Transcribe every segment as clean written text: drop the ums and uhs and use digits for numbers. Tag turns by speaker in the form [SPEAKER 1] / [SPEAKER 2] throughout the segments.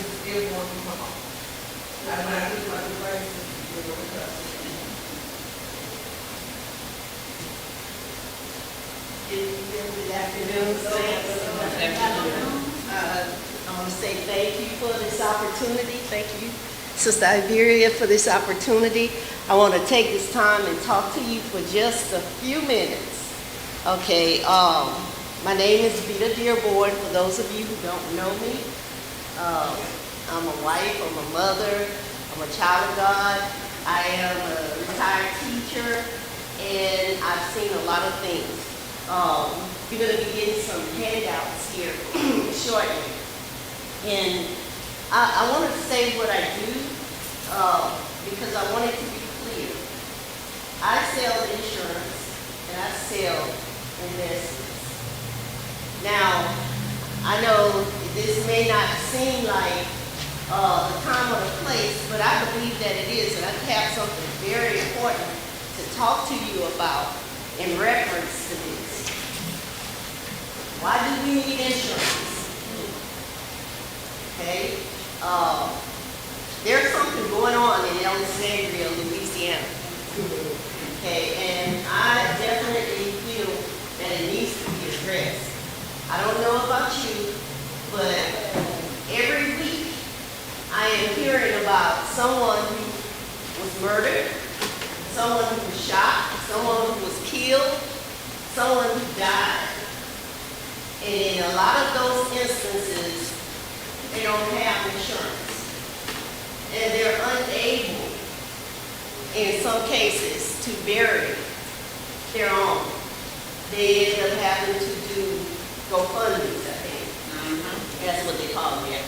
[SPEAKER 1] still going to come on. I'm not doing my device, you're going to trust.
[SPEAKER 2] Good afternoon, saints. I want to say thank you for this opportunity. Thank you, Sister Iberia, for this opportunity. I want to take this time and talk to you for just a few minutes. Okay, my name is Vita Dearborn, for those of you who don't know me. I'm a wife, I'm a mother, I'm a child of God. I am a retired teacher, and I've seen a lot of things. You're going to be getting some handouts here shortly. And I want to say what I do because I want it to be clear. I sell insurance and I sell investments. Now, I know this may not seem like the time or the place, but I believe that it is, and I have something very important to talk to you about in reference to this. Why do we need insurance? Okay, there's something going on in Alexandria, Louisiana. Okay, and I definitely feel that it needs to be addressed. I don't know about you, but every week I am hearing about someone who was murdered, someone who was shot, someone who was killed, someone who died. And in a lot of those instances, they don't have insurance. And they're unable, in some cases, to bury their own. They end up having to do GoFundMes, I think. That's what they call it.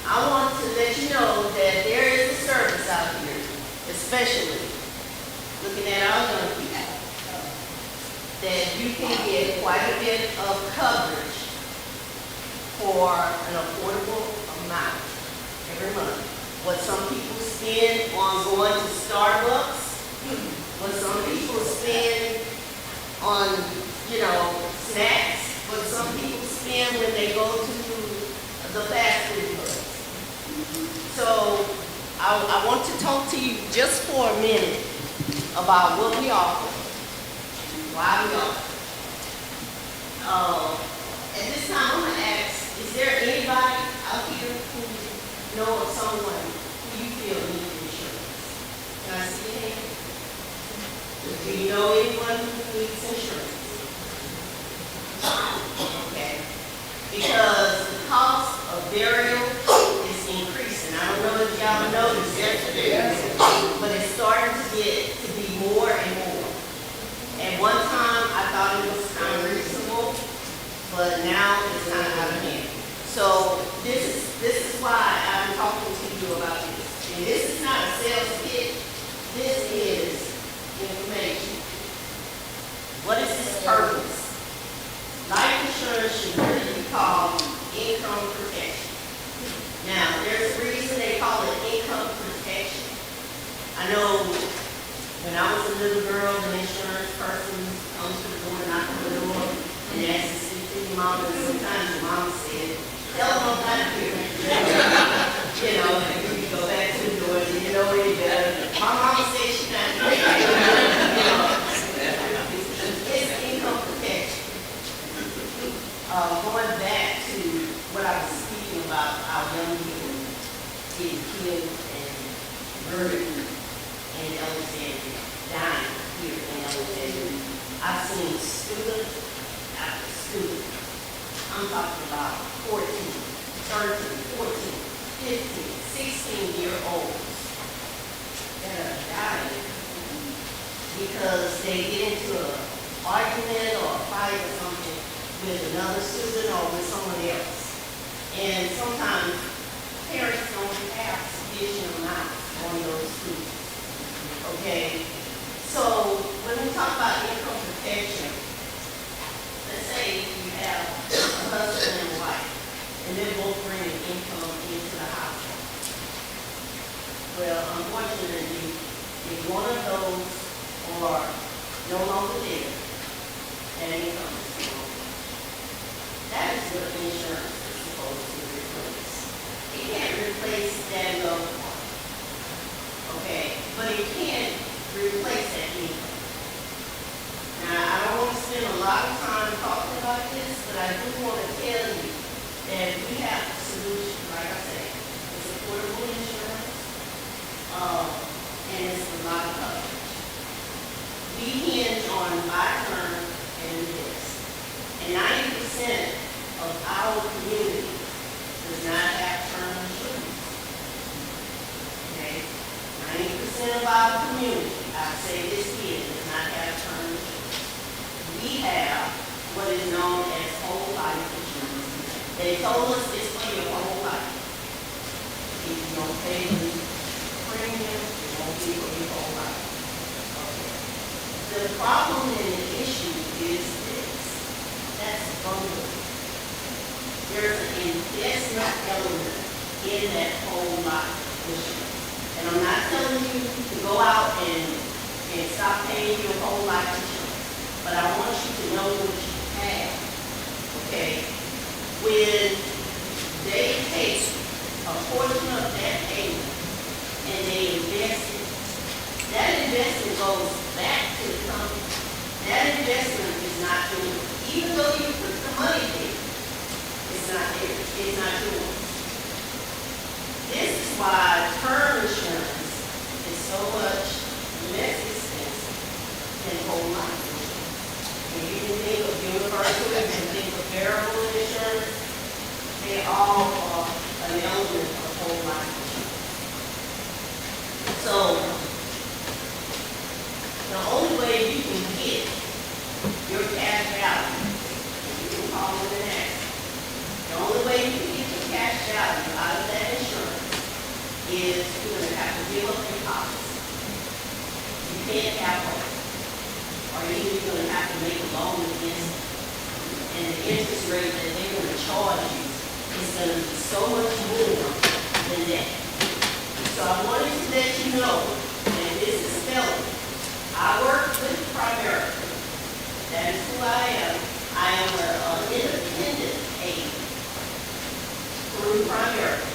[SPEAKER 2] I want to let you know that there is a service out here, especially looking at our young people, that you can get quite a bit of coverage for an affordable amount every month. What some people spend on going to Starbucks, what some people spend on, snacks, what some people spend when they go to the fast food place. So I want to talk to you just for a minute about what we offer, why we offer. At this time, I'm going to ask, is there anybody out here who know of someone who you feel needs insurance? Can I see your hand? Do you know anyone who needs insurance? Okay. Because the cost of burial is increasing. I don't know if y'all noticed that, but it's starting to get to be more and more. At one time, I thought it was kind of reasonable, but now it's kind of out of hand. So this is why I'm talking to you about this. And this is not a sales pitch. This is information. What is its purpose? Life insurance should really be called income protection. Now, there's a reason they call it income protection. I know when I was a little girl, the insurance person comes to the door, knock on the door, and asks to speak to your mom, and sometimes your mom said, tell them I'm not here. And you go back to the door, and you know any better. My mama said she's not here. It's income protection. Going back to what I was speaking about, our young people getting killed and murdered in Alexandria, dying here in Alexandria. I've seen student after student. I'm talking about 14, 13, 14, 15, 16-year-olds that are dying because they get into an argument or a fight or something with another student or with someone else. And sometimes parents don't have sufficient amounts on those students. Okay? So when we talk about income protection, let's say you have a husband and a wife, and they're both bringing income into the household. Well, unfortunately, if one of those are no longer there, and income is no longer, that is what insurance is supposed to replace. It But I do want to tell you that we have a solution, like I said, it's affordable insurance, and it's a lot of coverage. We hinge on buy term and invest. And 90% of our community does not have term insurance. Okay? 90% of our community, I say this here, does not have term insurance. We have what is known as whole life insurance. They told us it's for your whole life. If you don't pay the premium, it won't be for your whole life. Okay. The problem and the issue is this. That's bundling. There's an investment element in that whole life insurance. And I'm not telling you to go out and stop paying your whole life insurance. But I want you to know what you have. Okay? When they take a portion of that payment and they invest it, that investment goes back to the company. That investment is not yours. Even though you put the money there, it's not theirs. It's not yours. This is why term insurance is so much less expensive than whole life insurance. And you can think of universal, you can think of variable insurance, they all are an element of whole life insurance. So, the only way you can get your cash value, you can call it an asset. The only way you can get your cash value out of that insurance is you're going to have to give up your policy. You can't have both. Or either you're going to have to make a loan against it. And the interest rate that they're going to charge you is going to be so much more than that. So I wanted to let you know that this is felony. I work with Primerica. That is who I am. I am an independent agent through Primerica.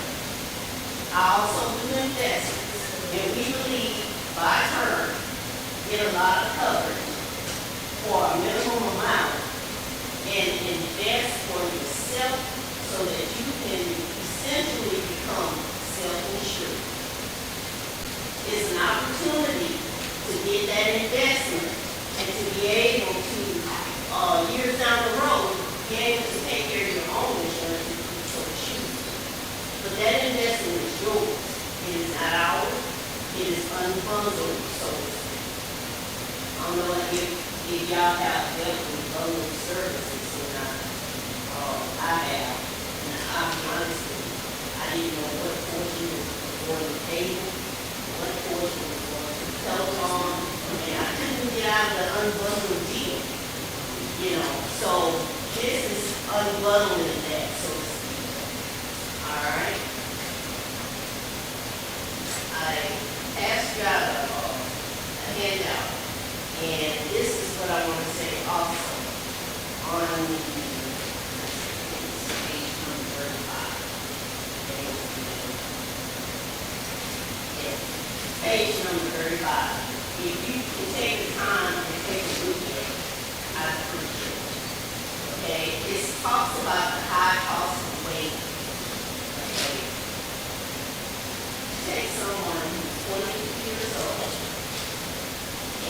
[SPEAKER 2] I also do investments, and we believe by term get a lot of coverage for a minimum amount and invest for yourself so that you can essentially become self-insured. It's an opportunity to get that investment and to be able to, years down the road, be able to take care of your own insurance if you so choose. But that investment is yours. It is not ours. It is unbundled, so to speak. I don't know if y'all have dealt with bundled services or not. I have. And I'll be honest with you, I didn't know what portion was going to the cable, what portion was going to the telecom, and I couldn't get out of the unbundled deal. You know, so this is unbundling that, so to speak. All right. I asked y'all a handout, and this is what I want to say also on page number 35. Page number 35. If you can take the time and take a look at it, I appreciate it. Okay, this talks about the high cost of waiting. Okay, take someone who's 20 years old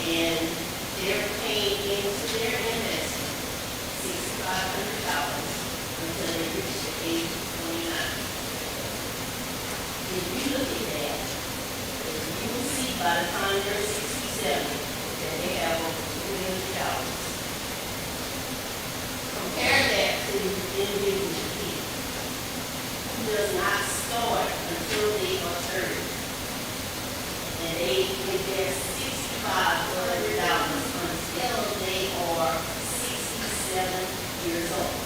[SPEAKER 2] and they're paying into their investment $6,500 until they reach the age of 29. If you look at that, you will see by the time they're 67 that they have over $2 million. Compare that to the individual kid who does not start until they are 30. And they invest $6,500 until they are 67 years old.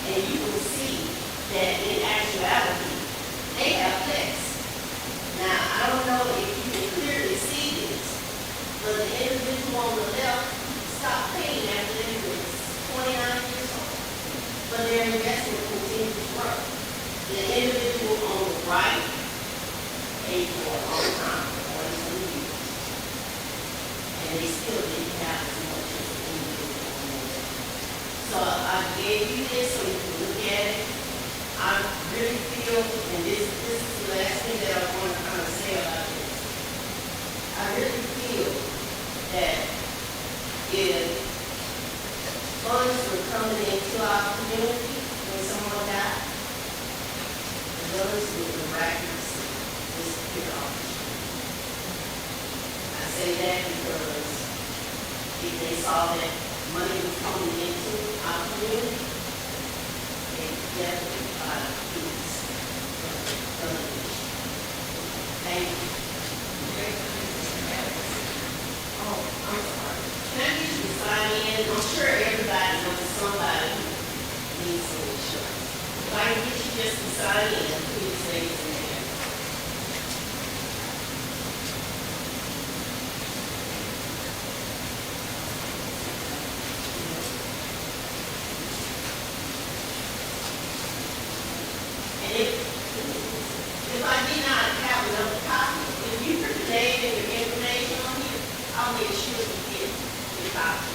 [SPEAKER 2] And you will see that in actuality, they have less. Now, I don't know if you can clearly see this, but the individual on the left stopped paying after they were 29 years old. But their investment continued to grow. The individual on the right paid for a long time, 40 years. And they still didn't have as much as the individual on the left. So So I gave you this so you can look at it. I really feel, and this is the last thing that I want to kind of say about this. I really feel that if funds were coming into our community when someone died, the funds would miraculously disappear off the street. I say that because if they saw that money was coming into our community, they definitely find peace from the gun. Thank you. Oh, I'm sorry. Can I get you to sign in? I'm sure everybody knows somebody who needs some insurance. If I can get you just to sign in, please raise your hand. And if I did not have another copy, if you put your name and your information on here, I'll make sure you get your copy.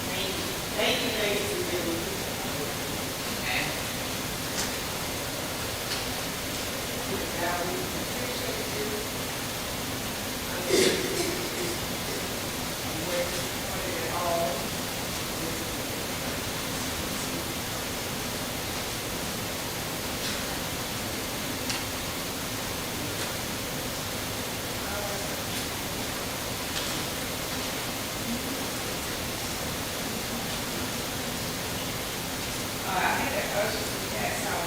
[SPEAKER 2] Thank you. Thank you, ladies and gentlemen.
[SPEAKER 1] I had that usher to pass out,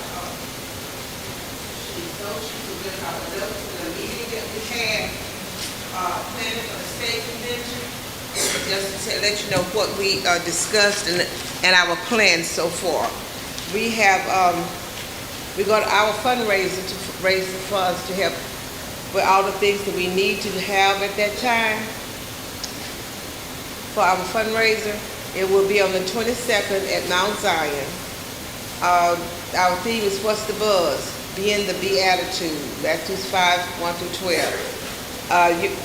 [SPEAKER 1] she's so she's a good our notes to the meeting that we had, planned for the state convention. Just to let you know what we discussed and our plans so far. We have, we got our fundraiser to raise the funds to help with all the things that we need to have at that time for our fundraiser. It will be on the 22nd at Mount Zion. Our theme is What's the Buzz? Being the Beatitude, Matthew 5, 1 through 12.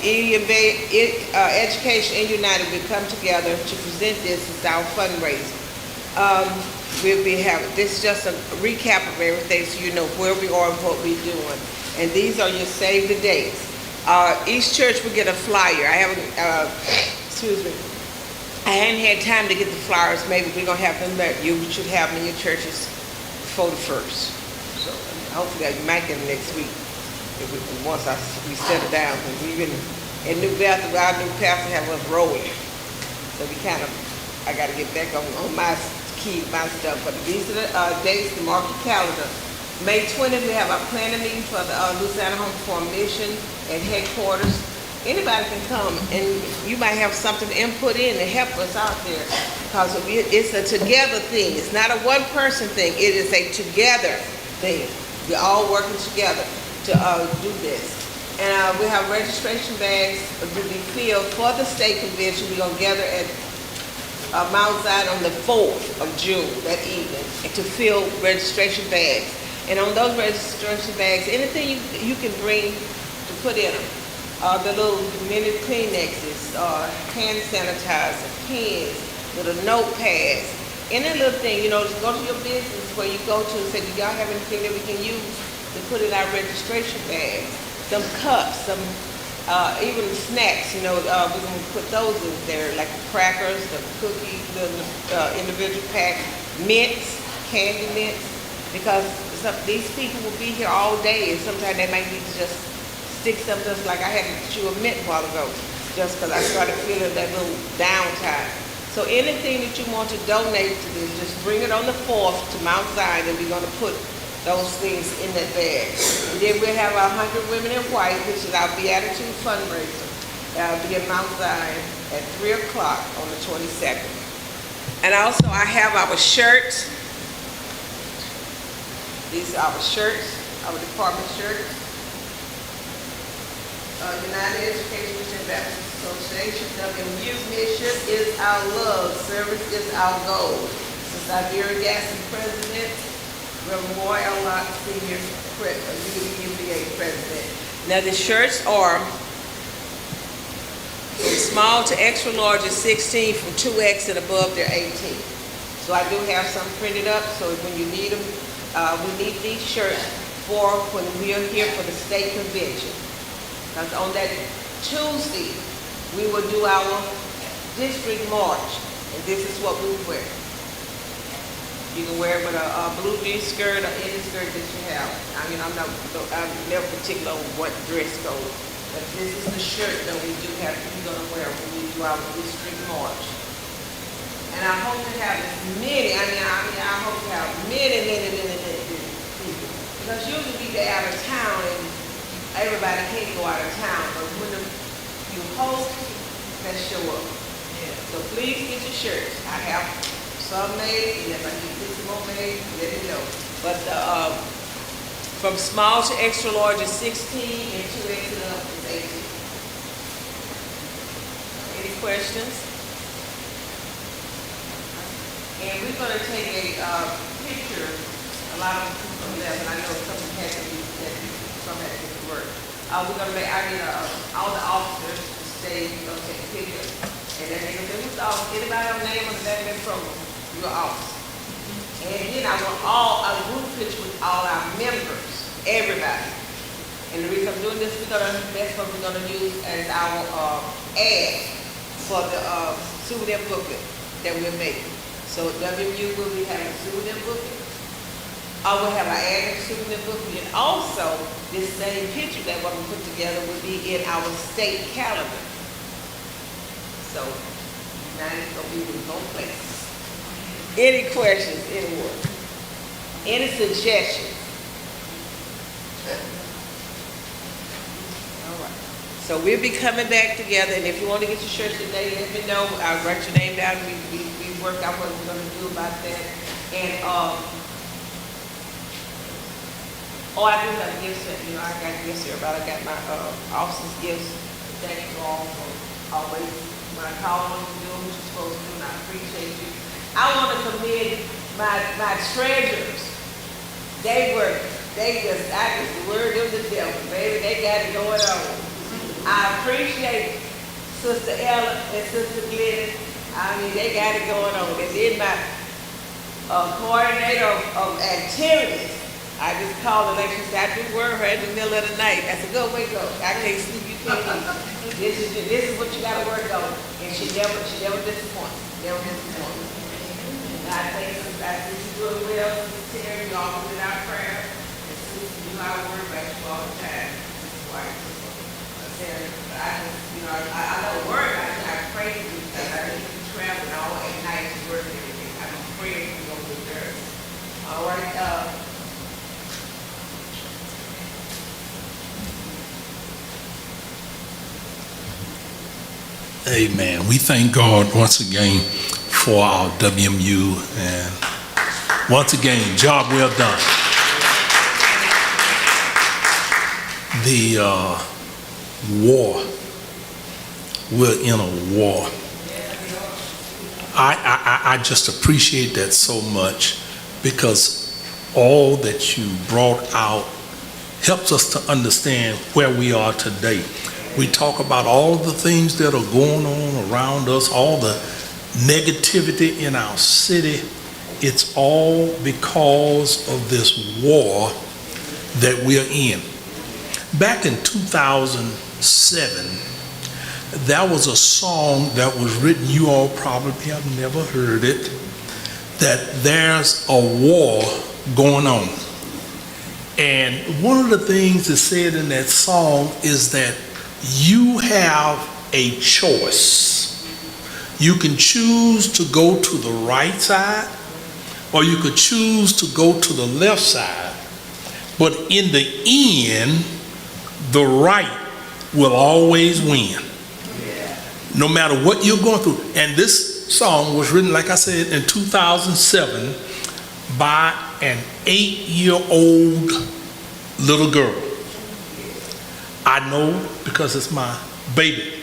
[SPEAKER 1] UEMBA Education and United will come together to present this as our fundraiser. We'll be having, this is just a recap of everything so you know where we are and what we're doing. And these are your save the dates. Each church will get a flyer. I haven't, excuse me. I hadn't had time to get the flyers. Maybe we're going to have them that you should have them in your churches before the 1st. So hopefully you might get them next week. Once we settle down. Because we've been in New Bethel, our new pastor have us rolling. So we kind of, I got to get back on my stuff. But these are the dates to mark your calendar. May 20th, we have our planning meeting for the Louisiana Home for Mission at headquarters. Anybody can come, and you might have something to input in to help us out there, because it's a together thing. It's not a one-person thing. It is a together thing. We're all working together to do this. And we have registration bags to be filled for the state convention. We're going to gather at Mount Zion on the 4th of June, that evening, and to fill registration bags. And on those registration bags, anything you can bring to put in them. The little mini Kleenexes, hand sanitizer, pens, little notepads, any little thing, just go to your business where you go to and say, do y'all have anything that we can use to put in our registration bags? Some cups, some even snacks, we're going to put those in there, like the crackers, the cookies, the individual pack, mints, candy mints, because these people will be here all day, and sometimes they might need to just stick something, just like I had to chew a mint a while ago, just because I started feeling that little downtime. So anything that you want to donate to this, just bring it on the 4th to Mount Zion, and we're going to put those things in that bag. And then we'll have our 100 Women in White, which is our Beatitude fundraiser. That'll be at Mount Zion at 3 o'clock on the 22nd. And also I have our shirts. These are our shirts, our department shirts. United Education Mission Baptist Association, WMU mission is our love, service is our goal. This is our dear Gaston president, Reverend Roy L. Lott, senior UEMBA president. Now the shirts are from small to extra large is 16, from 2X and above they're 18. So I do have some printed up, so when you need them, we need these shirts for when we are here for the state convention. Because on that Tuesday, we will do our district march, and this is what we wear. You can wear it with a blue jean skirt or any skirt that you have. I mean, I'm never particular on what dress code, but this is the shirt that we do have to be gonna wear when we do our district march. And I hope to have as many, I hope to have many people. Because usually we get out of town and everybody can't go out of town, but when you host, let's show up. So please get your shirts. I have some made, and if I need this more made, let me know. But from small to extra large is 16, and 2X and up is 18. Any questions? And we're going to take a picture. A lot of people from there, and I know some had to be, some had to get to work. We're going to make, I need all the officers to stay, we're going to take a picture. And then they're going to do anybody on the name of the back of that program, your office. And then I want a group picture with all our members, everybody. And the reason I'm doing this, that's what we're going to use as our ad for the souvenir booklet that we're making. So WMU will be having a souvenir booklet. We'll have our ad in the souvenir booklet. And also, this same picture that we're going to put together will be in our state calendar. So, now it's going to be in both places. Any questions, anyone? Any suggestions? All right. So we'll be coming back together, and if you want to get your shirts today, let me know. I'll write your name down. We worked out what we're going to do about that. And I do have gifts. I got gifts here. I got my officer's gifts. Thank you all for always. When I call on you, doing what you're supposed to do, and I appreciate you. I want to commend my treasurers. I just word of the devil, baby. They got it going on. I appreciate Sister Ella and Sister Glenn. They got it going on. And then my coordinator of activities, I just called her like she said, I do word her in the middle of the night. I said, go, wake up. I can't sleep, you can't eat. This is what you gotta work on. And she never disappoints. Never disappoints. And I think you doing well, Sister Terry, you all with our prayer. And Sister, you know I work about you all the time. This is why Terry, I don't worry about you. I pray for you because I need you traveling all at night to work and everything. I'm praying for you over there. All right,
[SPEAKER 3] Amen. We thank God once again for our WMU, and once again, job well done. The war, we're in a war. I just appreciate that so much, because all that you brought out helps us to understand where we are today. We talk about all the things that are going on around us, all the negativity in our city. It's all because of this war that we're in. Back in 2007, there was a song that was written, you all probably have never heard it, that there's a war going on. And one of the things that's said in that song is that you have a choice. You can choose to go to the right side, or you could choose to go to the left side. But in the end, the right will always win. No matter what you're going through. And this song was written, like I said, in 2007 by an 8-year-old little girl. I know because it's my baby.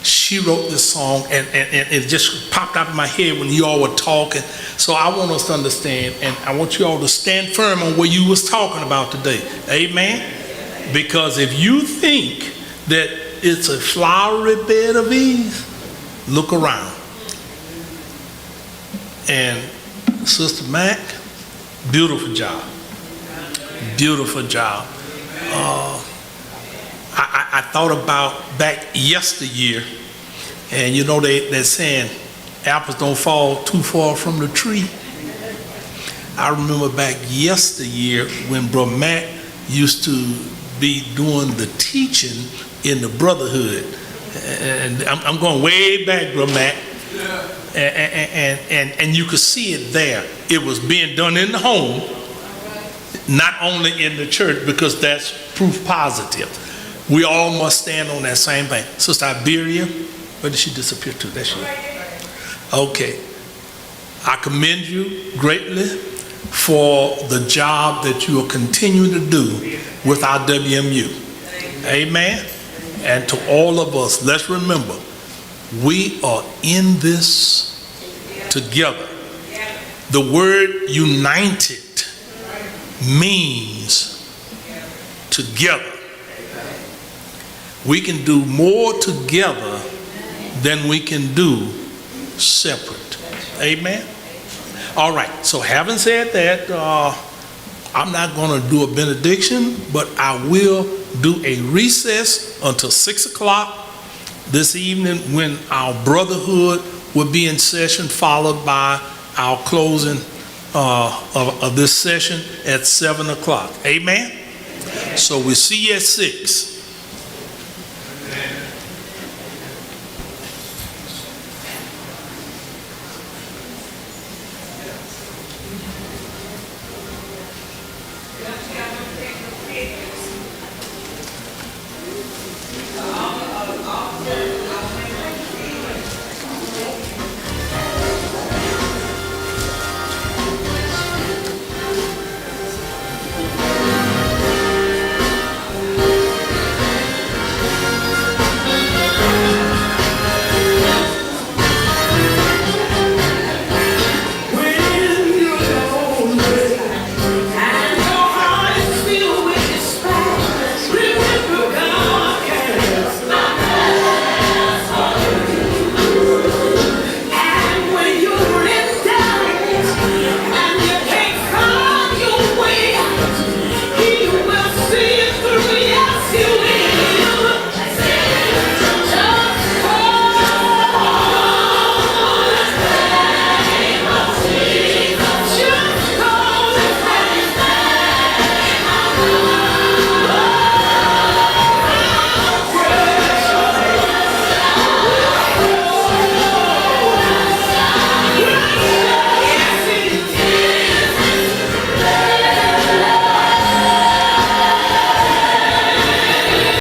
[SPEAKER 3] She wrote this song, and it just popped out of my head when you all were talking. So I want us to understand, and I want you all to stand firm on what you was talking about today. Amen? Because if you think that it's a flowery bed of ease, look around. And Sister Mac, beautiful job. Beautiful job. I thought about back yesteryear, and you know they're saying apples don't fall too far from the tree. I remember back yesteryear when Brother Mac used to be doing the teaching in the brotherhood. And I'm going way back, Brother Mac. And you could see it there. It was being done in the home, not only in the church, because that's proof positive. We all must stand on that same thing. Sister Iberia, where did she disappear to? There she is. Okay. I commend you greatly for the job that you are continuing to do with our WMU. Amen. And to all of us, let's remember, we are in this together. The word united means together. We can do more together than we can do separate. Amen. All right, so having said that, I'm not going to do a benediction, but I will do a recess until 6 o'clock this evening when our brotherhood will be in session, followed by our closing of this session at 7 o'clock. Amen? So we'll see you at 6.